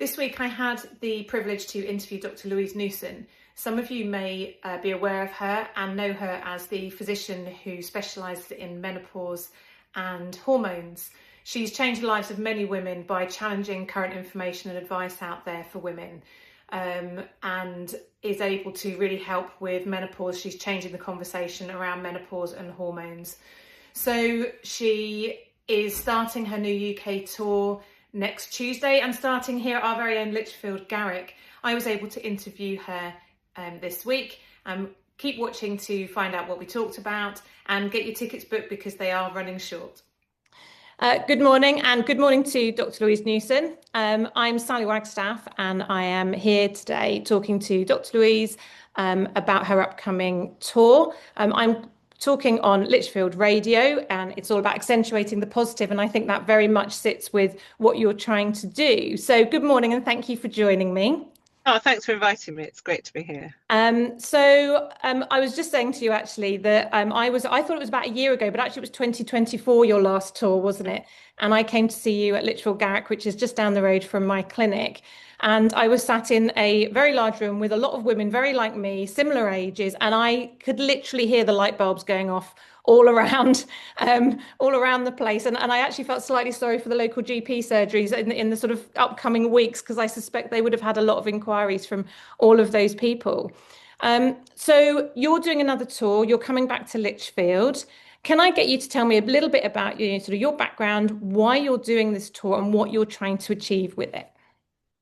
This week I had the privilege to interview Dr Louise Newson. Some of you may be aware of her and know her as the physician who specialises in menopause and hormones. She's changed the lives of many women by challenging current information and advice out there for women, and is able to really help with menopause. She's changing the conversation around menopause and hormones. So she is starting her new UK tour next Tuesday and starting here at our very own Lichfield Garrick. I was able to interview her this week. Keep watching to find out what we talked about and get your tickets booked because they are running short. Good morning, and good morning to Dr Louise Newson. I'm Sally Wagstaff and I am here today talking to Dr Louise about her upcoming tour. I'm talking on Lichfield Radio, and it's all about accentuating the positive, and I think that very much sits with what you're trying to do. So good morning and thank you for joining me. Oh, thanks for inviting me. It's great to be here. I was just saying to you actually that I thought it was about a year ago, but actually it was 2024, your last tour, wasn't it? And I came to see you at Lichfield Garrick, which is just down the road from my clinic. And I was sat in a very large room with a lot of women, very like me, similar ages, and I could literally hear the light bulbs going off all around the place. And I actually felt slightly sorry for the local GP surgeries in the sort of upcoming weeks, because I suspect they would have had a lot of inquiries from all of those people. So you're doing another tour, you're coming back to Lichfield. Can I get you to tell me a little bit about sort of your background, why you're doing this tour and what you're trying to achieve with it?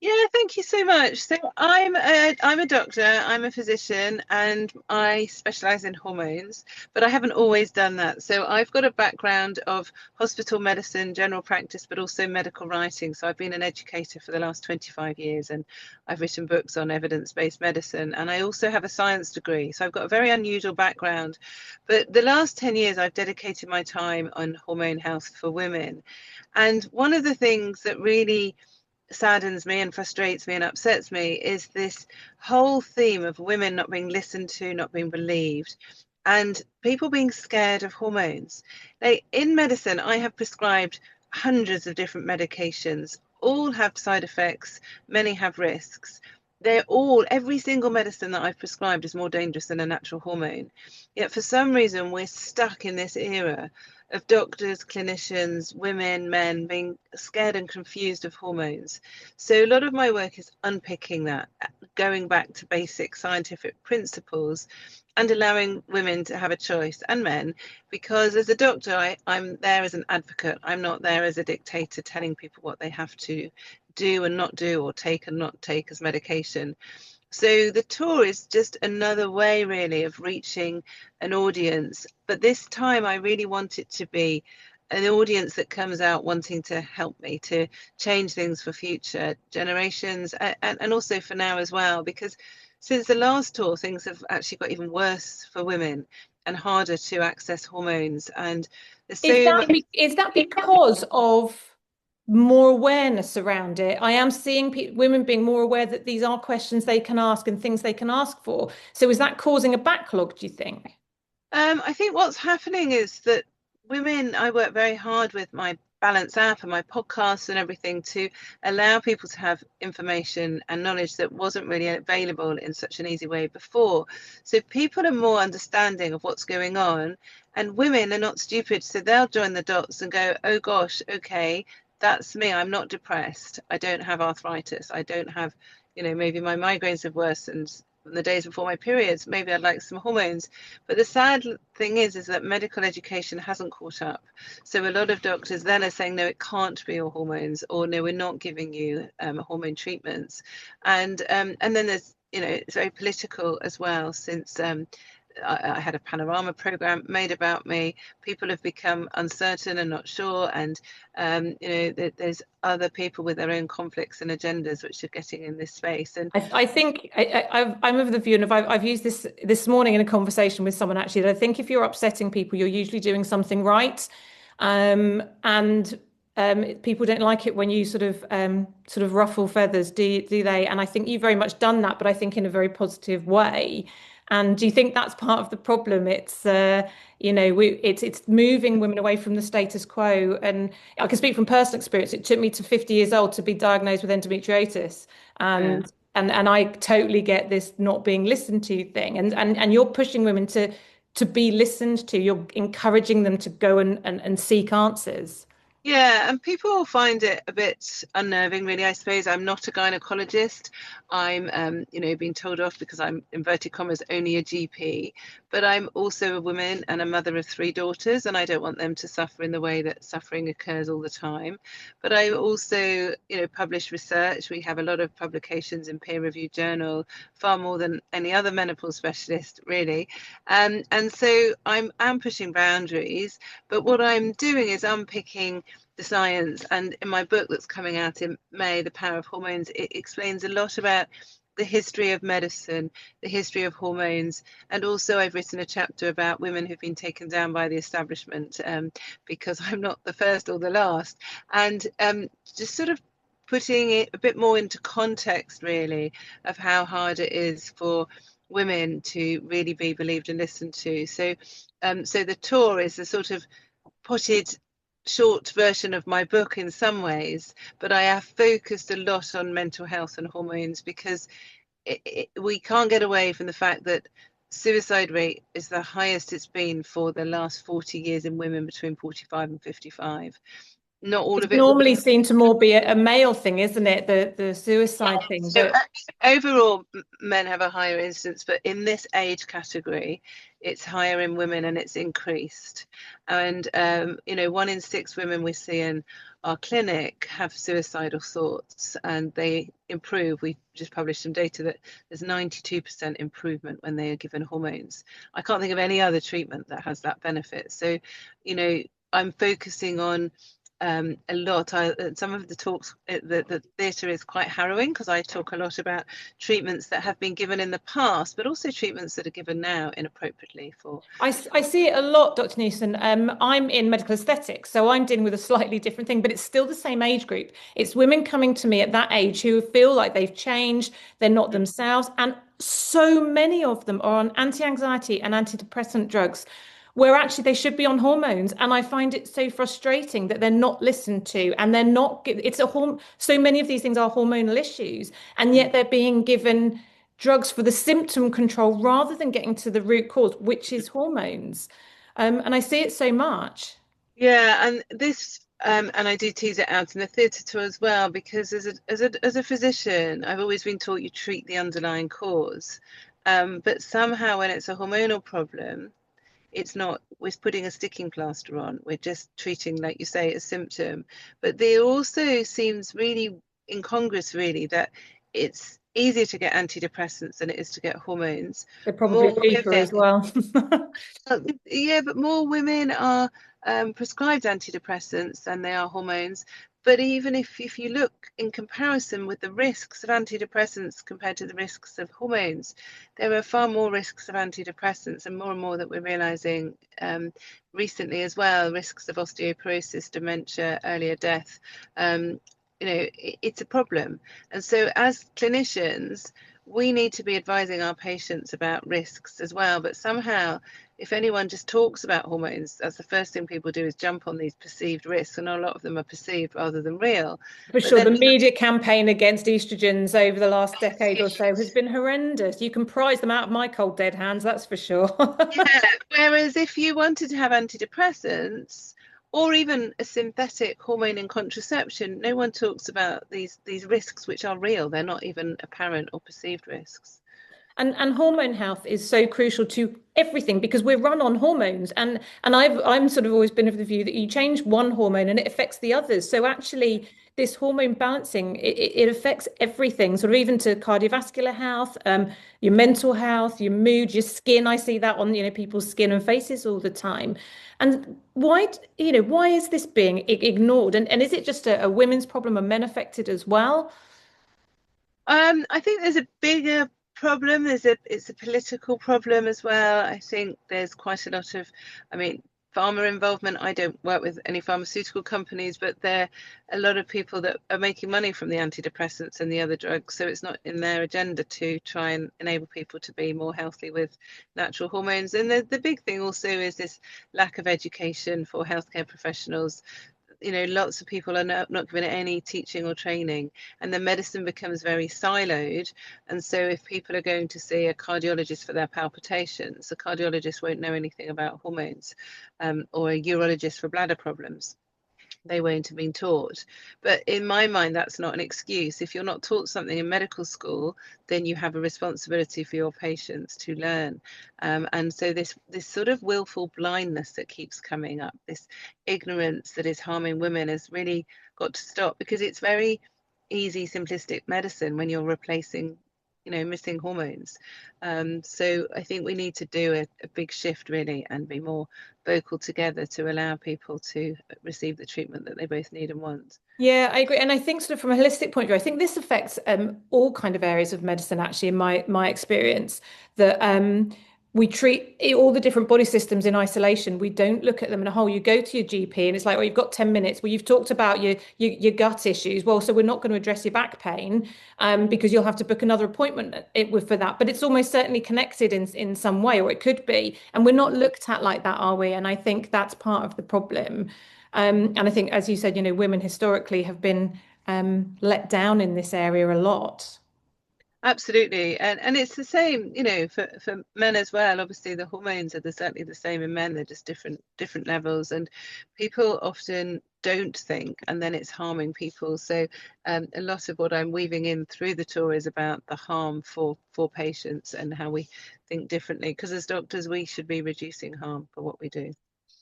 Yeah, thank you so much. So I'm a doctor, I'm a physician, and I specialize in hormones, but I haven't always done that. So I've got a background of hospital medicine, general practice, but also medical writing. So I've been an educator for the last 25 years, and I've written books on evidence-based medicine. And I also have a science degree. So I've got a very unusual background. But the last 10 years, I've dedicated my time on hormone health for women. And one of the things that really saddens me and frustrates me and upsets me is this whole theme of women not being listened to, not being believed, and people being scared of hormones. Now, in medicine, I have prescribed hundreds of different medications. All have side effects, many have risks. Every single medicine that I've prescribed is more dangerous than a natural hormone. Yet for some reason, we're stuck in this era of doctors, clinicians, women, men being scared and confused of hormones. So a lot of my work is unpicking that, going back to basic scientific principles and allowing women to have a choice, and men, because as a doctor, I'm there as an advocate. I'm not there as a dictator telling people what they have to do and not do, or take and not take as medication. So the tour is just another way really of reaching an audience. But this time I really want it to be an audience that comes out wanting to help me to change things for future generations, and also for now as well, because since the last tour, things have actually got even worse for women and harder to access hormones. And there's Is that because of more awareness around it? I am seeing women being more aware that these are questions they can ask and things they can ask for. So is that causing a backlog, do you think? I think what's happening is that I work very hard with my Balance app and my podcasts and everything to allow people to have information and knowledge that wasn't really available in such an easy way before. So people are more understanding of what's going on, and women are not stupid. So they'll join the dots and go, oh gosh, okay, that's me. I'm not depressed. I don't have arthritis. I don't have, maybe my migraines have worsened from the days before my periods. Maybe I'd like some hormones. But the sad thing is that medical education hasn't caught up. So a lot of doctors then are saying, no, it can't be your hormones, or no, we're not giving you hormone treatments. And then there's, it's very political as well, since I had a panorama program made about me. People have become uncertain and not sure, and there's other people with their own conflicts and agendas which are getting in this space. And I think I'm of the view, and I've used this morning in a conversation with someone actually, that I think if you're upsetting people, you're usually doing something right, and people don't like it when you sort of ruffle feathers, do they? And I think you've very much done that, but I think in a very positive way. And do you think that's part of the problem? It's moving women away from the status quo. And I can speak from personal experience. It took me to 50 years old to be diagnosed with endometriosis, Yeah. and I totally get this not being listened to thing. And you're pushing women to be listened to. You're encouraging them to go and seek answers. Yeah, and people find it a bit unnerving, really. I suppose I'm not a gynecologist. I'm, being told off because I'm, inverted commas, only a GP. But I'm also a woman and a mother of three daughters, and I don't want them to suffer in the way that suffering occurs all the time. But I also, publish research. We have a lot of publications in peer-reviewed journal, far more than any other menopause specialist, really. And so I'm pushing boundaries. But what I'm doing is unpicking the science. And in my book that's coming out in May, The Power of Hormones, it explains a lot about the history of medicine, the history of hormones. And also I've written a chapter about women who've been taken down by the establishment, because I'm not the first or the last. And just sort of putting it a bit more into context, really, of how hard it is for women to really be believed and listened to. So the tour is a sort of potted short version of my book in some ways, but I have focused a lot on mental health and hormones because we can't get away from the fact that suicide rate is the highest it's been for the last 40 years in women between 45 and 55. Not all It's of it will normally be. seen to more be a male thing, isn't it? The suicide thing. So But overall, men have a higher incidence, but in this age category, it's higher in women and it's increased. And, 1 in 6 women we see in our clinic have suicidal thoughts and they improve. We just published some data that there's 92% improvement when they are given hormones. I can't think of any other treatment that has that benefit. So, I'm focusing on a lot. Some of the talks, the theatre is quite harrowing because I talk a lot about treatments that have been given in the past, but also treatments that are given now inappropriately for. I see it a lot, Dr. Newson. I'm in medical aesthetics, so I'm dealing with a slightly different thing, but it's still the same age group. It's women coming to me at that age who feel like they've changed, they're not themselves, and so many of them are on anti-anxiety and antidepressant drugs where actually they should be on hormones. And I find it so frustrating that they're not listened to and they're not, so many of these things are hormonal issues, and yet they're being given drugs for the symptom control rather than getting to the root cause, which is hormones. And I see it so much. Yeah, and this and I do tease it out in the theatre too as well, because as a physician, I've always been taught you treat the underlying cause. But somehow when it's a hormonal problem, it's not, we're putting a sticking plaster on. We're just treating, like you say, a symptom. But there also seems really incongruous, really, that it's easier to get antidepressants than it is to get hormones. They're probably More cheaper women, as well. yeah, but more women are prescribed antidepressants than they are hormones. But even if you look in comparison with the risks of antidepressants compared to the risks of hormones, there are far more risks of antidepressants and more that we're realizing recently as well, risks of osteoporosis, dementia, earlier death. It's a problem. And so as clinicians, we need to be advising our patients about risks as well. But somehow, if anyone just talks about hormones, that's the first thing people do is jump on these perceived risks, and a lot of them are perceived rather than real. For But sure, then, the media campaign against estrogens over the last decade or so has been horrendous. You can prize them out of my cold dead hands, that's for sure. yeah, whereas if you wanted to have antidepressants or even a synthetic hormone in contraception, no one talks about these risks which are real. They're not even apparent or perceived risks. And hormone health is so crucial to everything because we're run on hormones. And I'm sort of always been of the view that you change one hormone and it affects the others. So actually, this hormone balancing it affects everything, sort of even to cardiovascular health, your mental health, your mood, your skin. I see that on people's skin and faces all the time. And why is this being ignored? And is it just a women's problem? Are men affected as well? I think there's a bigger problem. It's a political problem as well. I think there's quite a lot of, I mean, pharma involvement. I don't work with any pharmaceutical companies, but there are a lot of people that are making money from the antidepressants and the other drugs. So it's not in their agenda to try and enable people to be more healthy with natural hormones. And the big thing also is this lack of education for healthcare professionals. Lots of people are not given any teaching or training, and the medicine becomes very siloed. And so if people are going to see a cardiologist for their palpitations, the cardiologist won't know anything about hormones, or a urologist for bladder problems. They won't have been taught. But in my mind, that's not an excuse. If you're not taught something in medical school, then you have a responsibility for your patients to learn. And so this sort of willful blindness that keeps coming up, this ignorance that is harming women, has really got to stop, because it's very easy, simplistic medicine when you're replacing missing hormones. So I think we need to do a big shift really, and be more vocal together to allow people to receive the treatment that they both need and want. Yeah, I agree. And I think sort of from a holistic point of view, I think this affects all kind of areas of medicine, actually, in my experience, that we treat all the different body systems in isolation. We don't look at them in a whole. You go to your GP and it's like, oh, you've got 10 minutes. Well, you've talked about your gut issues. Well, so we're not going to address your back pain because you'll have to book another appointment for that. But it's almost certainly connected in some way, or it could be. And we're not looked at like that, are we? And I think that's part of the problem. And I think, as you said, women historically have been let down in this area a lot. Absolutely, and it's the same, for men as well. Obviously, the hormones are certainly the same in men. They're just different levels, and people often don't think, and then it's harming people. So, a lot of what I'm weaving in through the tour is about the harm for patients and how we think differently. Because as doctors, we should be reducing harm for what we do.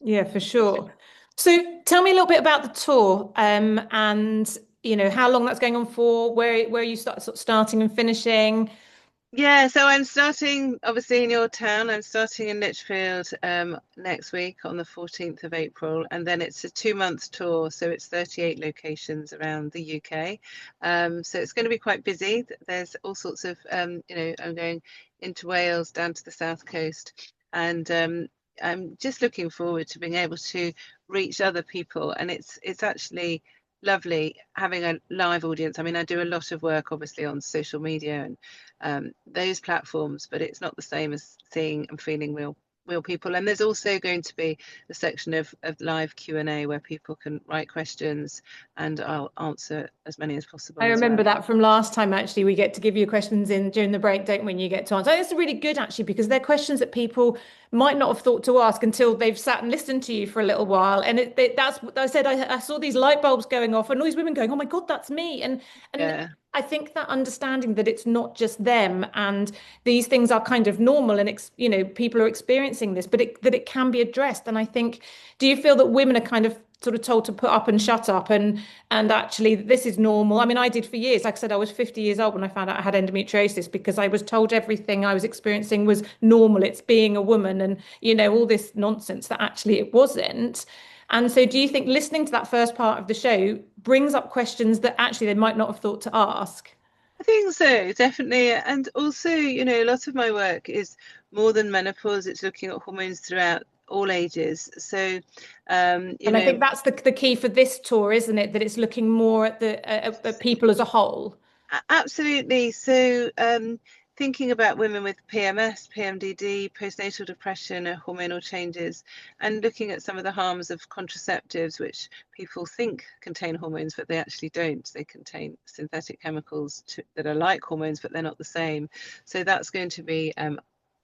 Yeah, for sure. So tell me a little bit about the tour, and how long that's going on for, where you sort of starting and finishing. Yeah, so I'm starting obviously in your town. I'm starting in Lichfield next week on the 14th of April, and then it's a 2 month tour, so it's 38 locations around the UK. So it's going to be quite busy. There's all sorts of I'm going into Wales, down to the south coast, and I'm just looking forward to being able to reach other people, and it's actually lovely having a live audience. I mean, I do a lot of work obviously on social media and those platforms, but it's not the same as seeing and feeling real people. And there's also going to be a section of live Q&A where people can write questions, and I'll answer as many as I possible as remember well. that from last time, actually. We get to give you questions in during the break, don't we? When you get to answer. It's really good, actually, because they're questions that people might not have thought to ask until they've sat and listened to you for a little while. And that's what I said. I saw these light bulbs going off and all these women going, oh my God, that's me. And Yeah. I think that understanding that it's not just them, and these things are kind of normal, and people are experiencing this, but that it can be addressed. And I think, do you feel that women are kind of sort of told to put up and shut up, and actually this is normal? I mean, I did for years. Like I said, I was 50 years old when I found out I had endometriosis, because I was told everything I was experiencing was normal. It's being a woman, and all this nonsense that actually it wasn't. And so do you think listening to that first part of the show brings up questions that actually they might not have thought to ask? I think so, definitely. And also, a lot of my work is more than menopause. It's looking at hormones throughout all ages. So, And I think that's the key for this tour, isn't it? That it's looking more at at people as a whole. absolutely. So, thinking about women with PMS, PMDD, postnatal depression, hormonal changes, and looking at some of the harms of contraceptives, which people think contain hormones, but they actually don't. They contain synthetic chemicals that are like hormones, but they're not the same. So that's going to be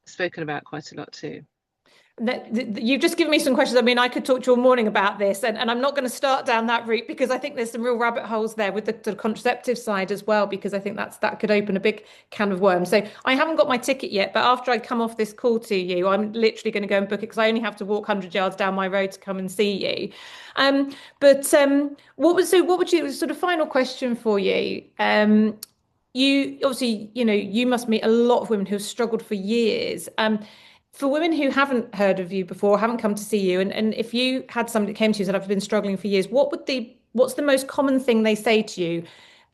spoken about quite a lot too. You've just given me some questions. I mean, I could talk to you all morning about this, and I'm not going to start down that route, because I think there's some real rabbit holes there with the contraceptive side as well, because I think that could open a big can of worms. So I haven't got my ticket yet, but after I come off this call to you, I'm literally going to go and book it, because I only have to walk 100 yards down my road to come and see you. But what would you, sort of final question for you? You obviously, you must meet a lot of women who have struggled for years. For women who haven't heard of you before, haven't come to see you, and if you had somebody that came to you and said, I've been struggling for years, what's the most common thing they say to you?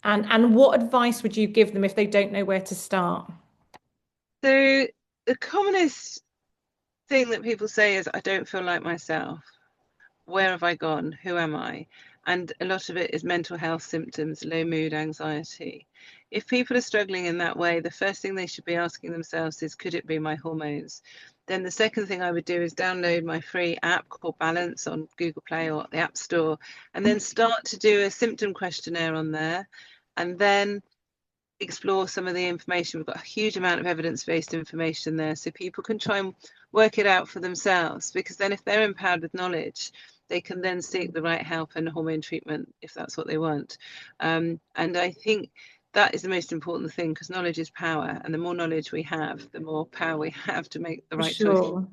And what advice would you give them if they don't know where to start? So the commonest thing that people say is, I don't feel like myself. Where have I gone? Who am I? And a lot of it is mental health symptoms, low mood, anxiety. If people are struggling in that way, the first thing they should be asking themselves is, could it be my hormones? Then the second thing I would do is download my free app called Balance on Google Play or the App Store, and then start to do a symptom questionnaire on there, and then explore some of the information. We've got a huge amount of evidence-based information there, so people can try and work it out for themselves, because then if they're empowered with knowledge, they can then seek the right help and hormone treatment if that's what they want. And I think that is the most important thing, because knowledge is power, and the more knowledge we have, the more power we have to make the For right choices. sure.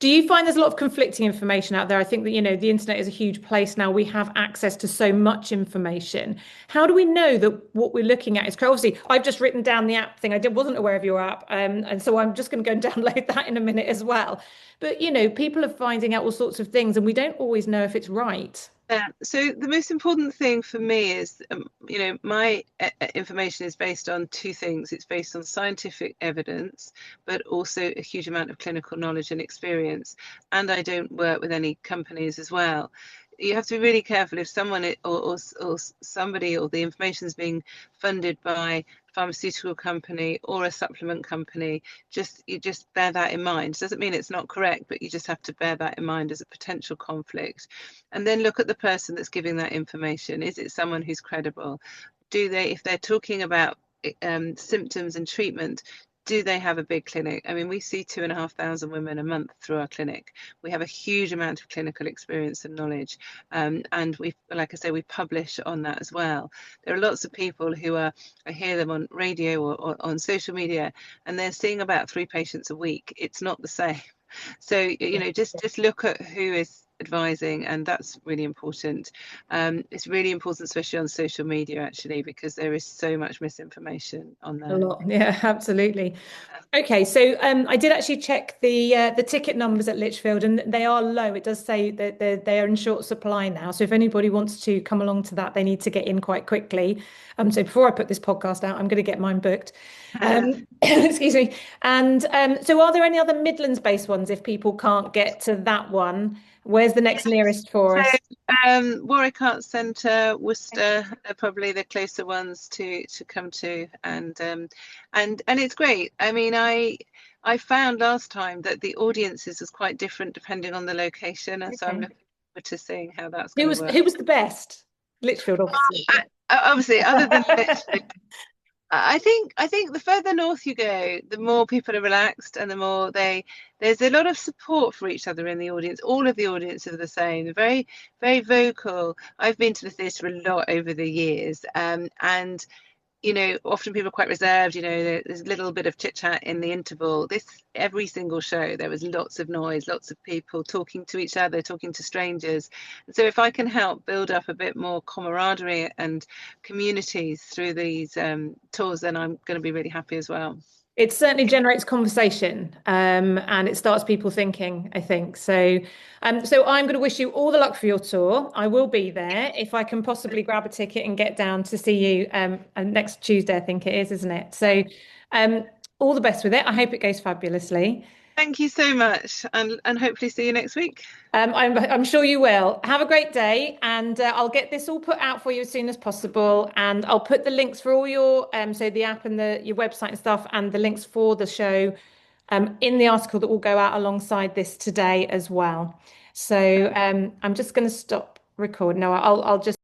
Do you find there's a lot of conflicting information out there? I think that, the internet is a huge place now. We have access to so much information. How do we know that what we're looking at is correct? Obviously, I've just written down the app thing. Wasn't aware of your app. And so I'm just going to go and download that in a minute as well. But, people are finding out all sorts of things and we don't always know if it's right. So the most important thing for me is, my information is based on two things. It's based on scientific evidence, but also a huge amount of clinical knowledge and experience. And I don't work with any companies as well. You have to be really careful if someone or somebody, or the information is being funded by a pharmaceutical company or a supplement company. You just bear that in mind. It doesn't mean it's not correct, but you just have to bear that in mind as a potential conflict. And then look at the person that's giving that information. Is it someone who's credible? If they're talking about symptoms and treatment, do they have a big clinic? I mean, we see 2,500 women a month through our clinic. We have a huge amount of clinical experience and knowledge. And like I say, we publish on that as well. There are lots of people who I hear them on radio or on social media, and they're seeing about 3 patients a week. It's not the same. So, just look at who is advising, and that's really important. It's really important, especially on social media, actually, because there is so much misinformation on there. A lot, yeah, absolutely. Okay, so I did actually check the ticket numbers at Lichfield, and they are low. It does say that they are in short supply now. So if anybody wants to come along to that, they need to get in quite quickly. So before I put this podcast out, I'm going to get mine booked. Excuse me. And so are there any other Midlands-based ones if people can't get to that one? Where's the next nearest for us? Warwick Arts Centre, Worcester are probably the closer ones to come to, and it's great. I mean, I found last time that the audiences was quite different depending on the location, and so I'm looking forward to seeing how that's going to work. Who was the best? Lichfield, obviously. Obviously, other than Lichfield. I think the further north you go, the more people are relaxed, and the more there's a lot of support for each other in the audience. All of the audience are the same. They're very, very vocal. I've been to the theatre a lot over the years, and often people are quite reserved. There's a little bit of chit chat in the interval. Every single show, there was lots of noise, lots of people talking to each other, talking to strangers. And so if I can help build up a bit more camaraderie and communities through these tours, then I'm going to be really happy as well. It certainly generates conversation, and it starts people thinking, I think. So I'm going to wish you all the luck for your tour. I will be there if I can possibly grab a ticket and get down to see you next Tuesday, I think it is, isn't it? So all the best with it. I hope it goes fabulously. Thank you so much, and hopefully see you next week. I'm sure you will. Have a great day, and I'll get this all put out for you as soon as possible. And I'll put the links for all your so the app and your website and stuff, and the links for the show in the article that will go out alongside this today as well. So I'm just going to stop recording. No, I'll just